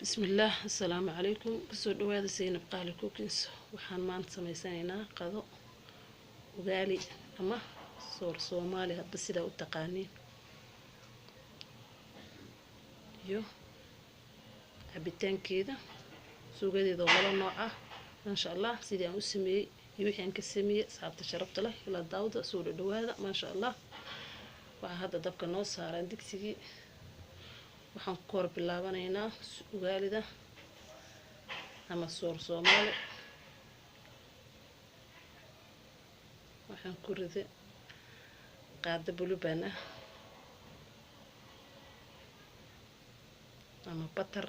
بسم الله السلام عليكم كسو دواada Zainab Qaali Cookings waxaan maanta sameysanaynaa qado ugali ama soor Soomaali hadba sida u taqaaniin iyo cabitaankeeda suugadeeda oo laba nooc ah masha Allah sidii aan u sameeyay iyo wixii aan ka sameeyay saabta sharafta leh ila daawada soo dhawaada masha Allah waxa hadda dabka noo saaran digsigii waxaan ku hor bilaabanaynaa ugalida ama soor Soomaali waxaan ku riday qaado buluban ah ama butter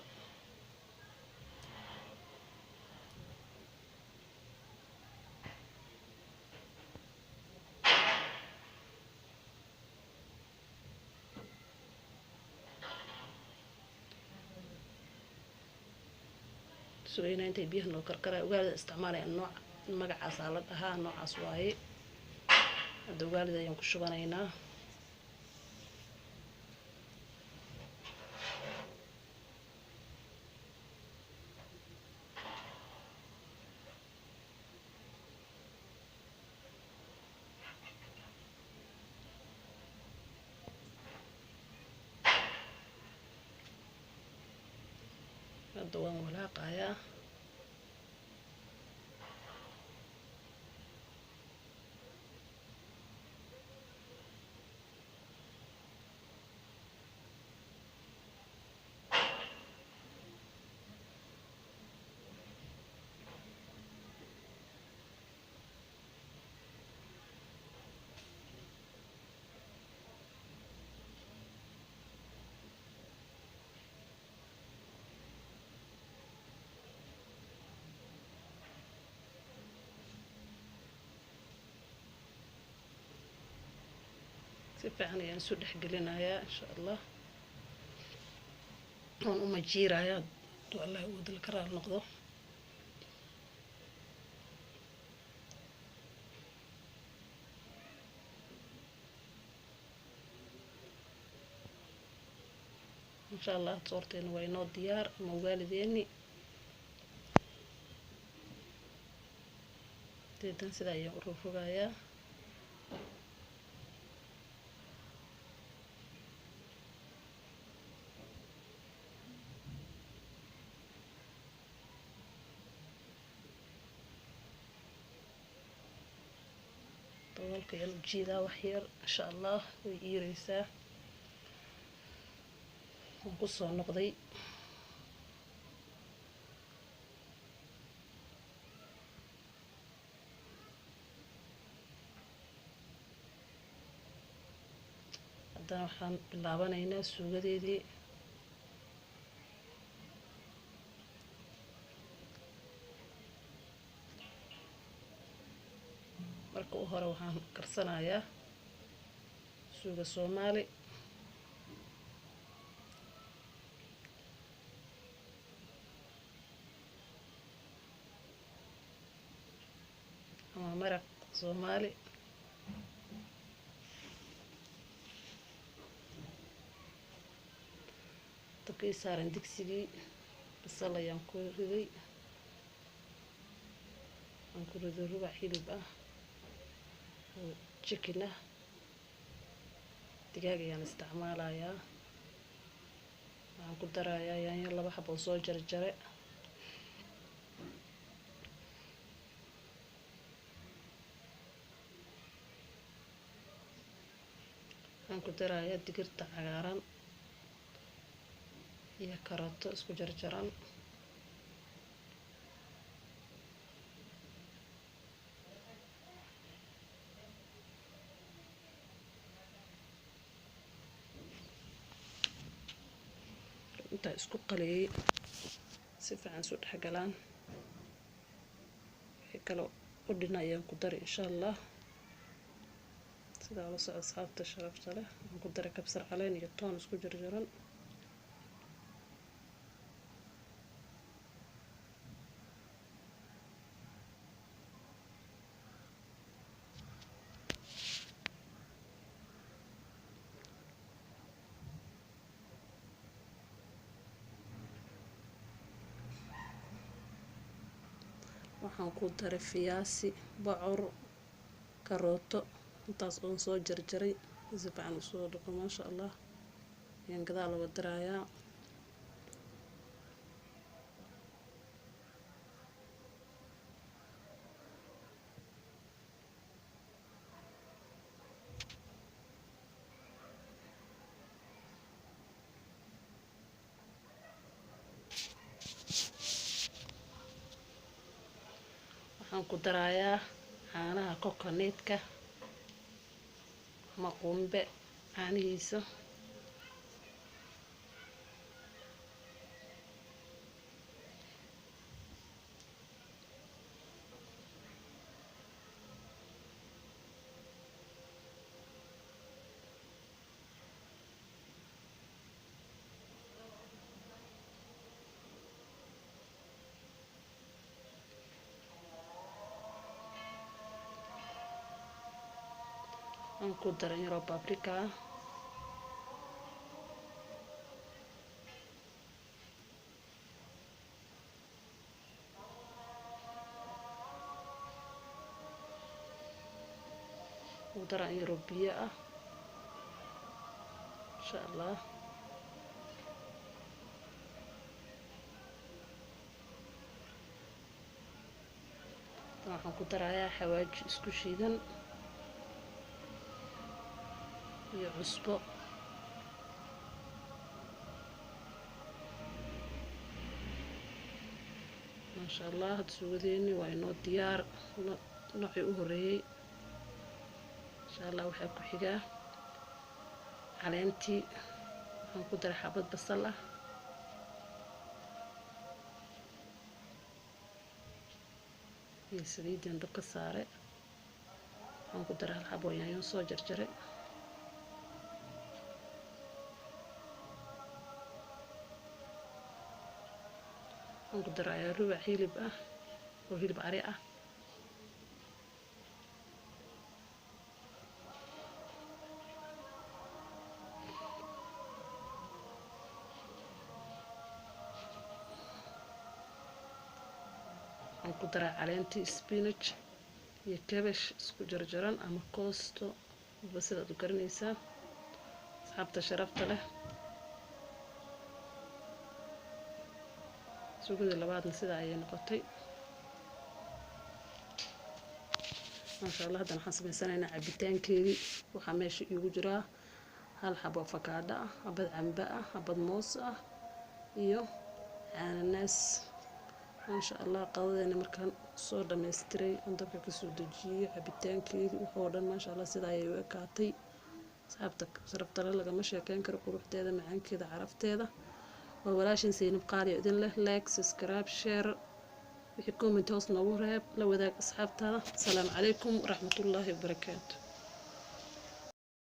سوينا انت بيه نو كركره ugalida isticmaalay nooc magacaas la dhahaa noocaas waaye hada ugalida ayaan ku shubanaynaa hada waan walaaqayaa fiican ayaan soo dhaxgelinayaa insha Allah waan u majiirayaa wallahi uu dal karaar noqdo insha Allah soorteen way noo diyaar ama ugaalideeni deedan sida ayaan u rogayaa طولك يلا جيدا وحير إن شاء الله ويريسا ونقصه النقضي هذا وحن باللعبانينا السوقة دي marka u hore waxaan karsanayaa suuga Soomaali ama maraq Soomaali dabkii saaran digsigii basal ayaan ku riday rubac hilib ah chicken digaag ayaan isticmaalayaa waxaan ku darayaa yaanyo laba xabo soo jarjare waxaan ku darayaa digirta cagaaran iyo karooto isku jarjaran inta isku qaliyay si fiican soo dhaxgalaan wixii kale u dhinayaan ku dar insha Allah sida la socod asxaabta sharafta leh aan ku daray kabsar caleen iyo toon isku jarjaran waxaan ku daray fiyaasi, bocor, karooto intaas oo soo jarjaray si fiican u soo dhaqo maasha Allah ayaan gadaal uga darayaa. waxaan ku darayaa caanaha coconut-ka ama qumbe caanihiisa. waxaan ku daray yaro paprika ku daray yaro biyo ah insha Allah. waxaan ku darayaa xawaaji isku shiidan iyo cusbo. maasha Allah had suugadeeni waa inoo diyaar noocii u horeeyay. insha Allah waxaa ku xigaa caleentii. waxaan ku daray xabad basal ah iyo saliidaan dabka saare. waxaan ku daray hal xabo yaanyo soo jarjaray. waxaan ku darayaa rubac hilib ah oo hilib ari ah. waxaan ku daraa caleentii spinach iyo cabbage isku jarjaran ama koosto ba sidaad u garanaysaan asxaabta sharafta leh. suugada labaadna sidaa ayay noqotay maasha Allah. haddana waxaan samaysanaynaa cabitaankeedii. waxaa meesha iigu jiraa hal xabo afakaadho ah, xabad cambe ah, xabad moos ah iyo cananaas. maasha Allah qadadeena markaan soo dhammaystiray aan dabka kasoo dejiyey cabitaankeedii wuxuu dhan maasha Allah sidaa ayay u ekaatay. asxaabta sharafta leh lagama sheekeyn karo quruxdeeda, macaankeeda, carafteeda. waa walaashin Zaynab Qaali oo idin leh like, subscribe, share, wixii comment hoos noogu reeb, la wadaag asxaabtaada. asalaamu calaykum waraxmatullaahi wabarakaatu.